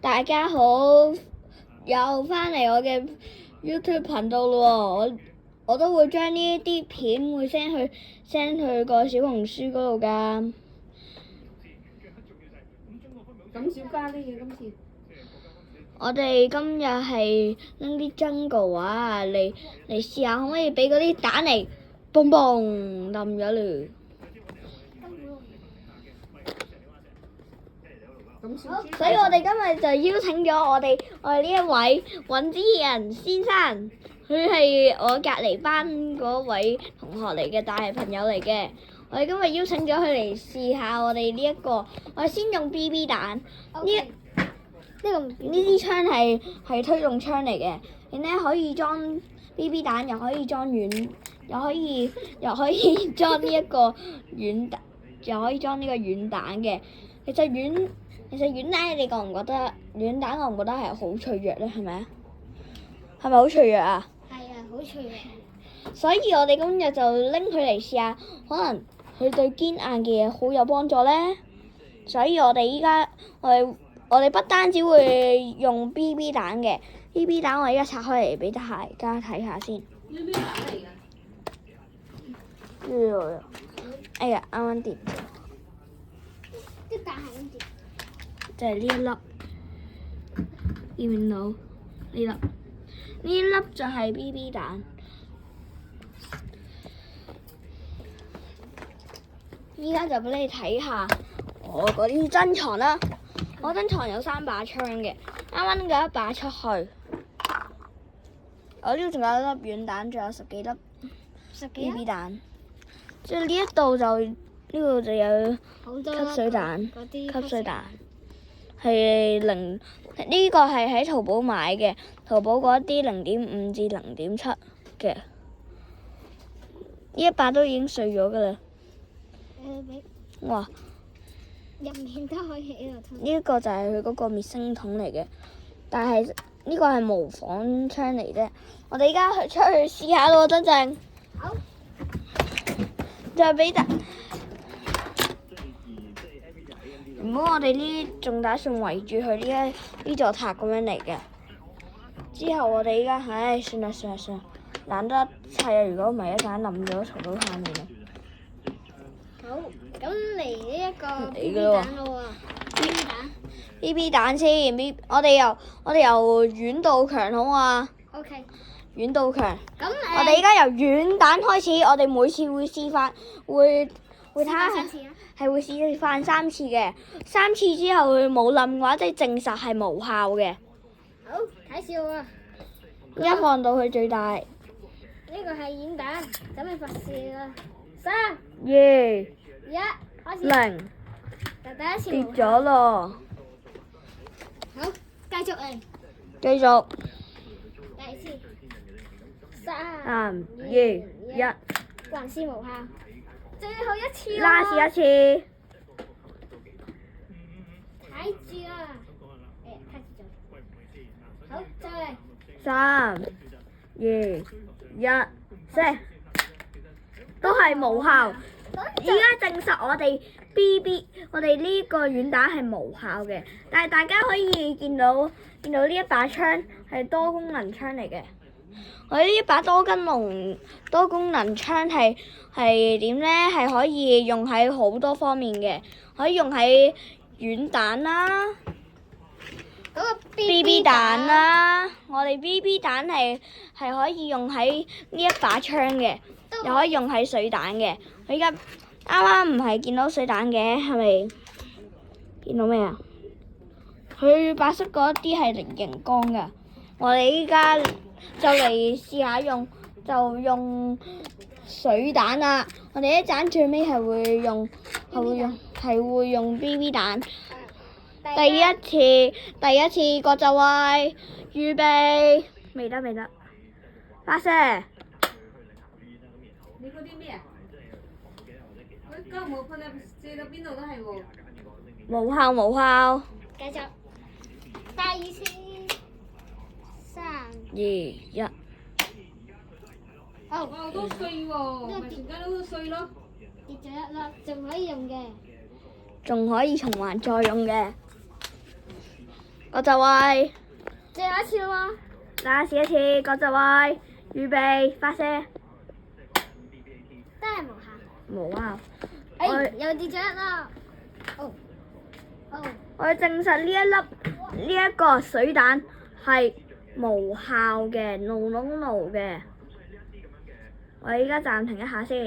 大家好，又翻嚟我嘅 YouTube 頻道咯喎，我都會將呢啲片會 send 去個小紅書嗰度㗎。咁少加啲嘢今次。我哋今日係拎啲 jungle 啊嚟試下，可唔可以俾嗰啲蛋嚟嘣嘣冧咗嘞？所以我哋今日就邀請咗我哋呢一位尹之仁先生，佢係我隔離班嗰位同學嚟嘅，但係朋友嚟嘅。我哋今日邀請咗佢嚟試下我哋呢一個，我哋先用 BB 彈呢支槍係推動槍嚟嘅，然後可以裝 BB 彈，又可以裝軟，又可以裝呢一個軟彈，又可以裝呢個軟彈嘅。其實軟彈你覺唔覺得軟彈？我唔覺得係好脆弱咧，係咪啊？係咪好脆弱啊？係啊，好脆弱。所以我哋今日就拎佢嚟試下，可能佢對堅硬嘅嘢好有幫助咧。所以我哋依家我哋不單止會用 BB 彈嘅 BB 彈，我而家拆開嚟俾大家睇下先。呢啲蛋嚟㗎？哎呀，啱啱跌。啲蛋係咁跌。就係呢一粒，見唔見到呢粒？呢粒就係 BB 彈。依家就俾你睇下我嗰啲珍藏啦。我珍藏有3把槍嘅，啱啱拎咗1把出去。我呢度仲有一粒軟彈，仲有10幾粒 BB 彈。即係呢一度就有吸水彈，吸水彈。呢個係喺淘寶買嘅，淘寶嗰啲0.5至0.7嘅，呢一把都已經碎咗㗎啦。哇！入面都可以喺度吞。呢一個就係佢嗰個滅聲筒嚟嘅，但係呢個係模仿槍嚟啫。我哋而家出去試下咯，真正。好。就俾唔好，我哋呢仲打算圍住佢呢座塔咁樣嚟嘅。之後我哋依家，算啦，懶得砌啊！如果唔係一陣冧咗，嘈到下面啊。好，咁嚟呢一個 BB 彈咯喎。BB 彈先，我哋由軟到強好啊。OK。軟到強。咁我哋依家由軟彈開始，我哋每次會示範，會睇下係會示範3次嘅，3次之後佢冇冧嘅話，即係證實係無效嘅。好，睇笑啊！而家放到佢最大。呢個係軟彈，準備發射啦！3、2、1，開始。0。就第一次跌咗咯。好，繼續嚟。繼續。第二次。3、3、2、1。還是無效。最後一次咯。last 一次。睇住啊！睇住咗。好，再嚟。3、2、1，射。都係無效。而家證實我哋呢個軟彈係無效嘅，但係大家可以見到呢一把槍係多功能槍嚟嘅。我呢一把多功能槍係點呢？係可以用喺好多方面嘅，可以用喺軟彈啦、BB 彈啦。我哋 BB 彈係可以用喺呢一把槍嘅，又可以用喺水彈嘅。我而家啱啱唔係見到水彈嘅，係咪見到咩啊？佢白色嗰啲係零熒光㗎。我哋依家就嚟試下用水彈啦。我哋一陣最尾係會用 BB 彈。第一次個就位，預備，未得，發射。你嗰啲咩啊？嗰個冇噴啊，射到邊度都係喎。無效。繼續。第二次。3、2、1。好。哇，都碎喎，咪全家都碎咯。跌咗一粒，仲可以用嘅。仲可以重還再用嘅。個就位，最後一次啦嘛。再試一次，個就位，預備發射。都係無效。冇啊！哎，我又跌咗一粒。哦。哦。我要證實呢一個水彈係無效嘅，no no no 嘅。我依家暫停一下先。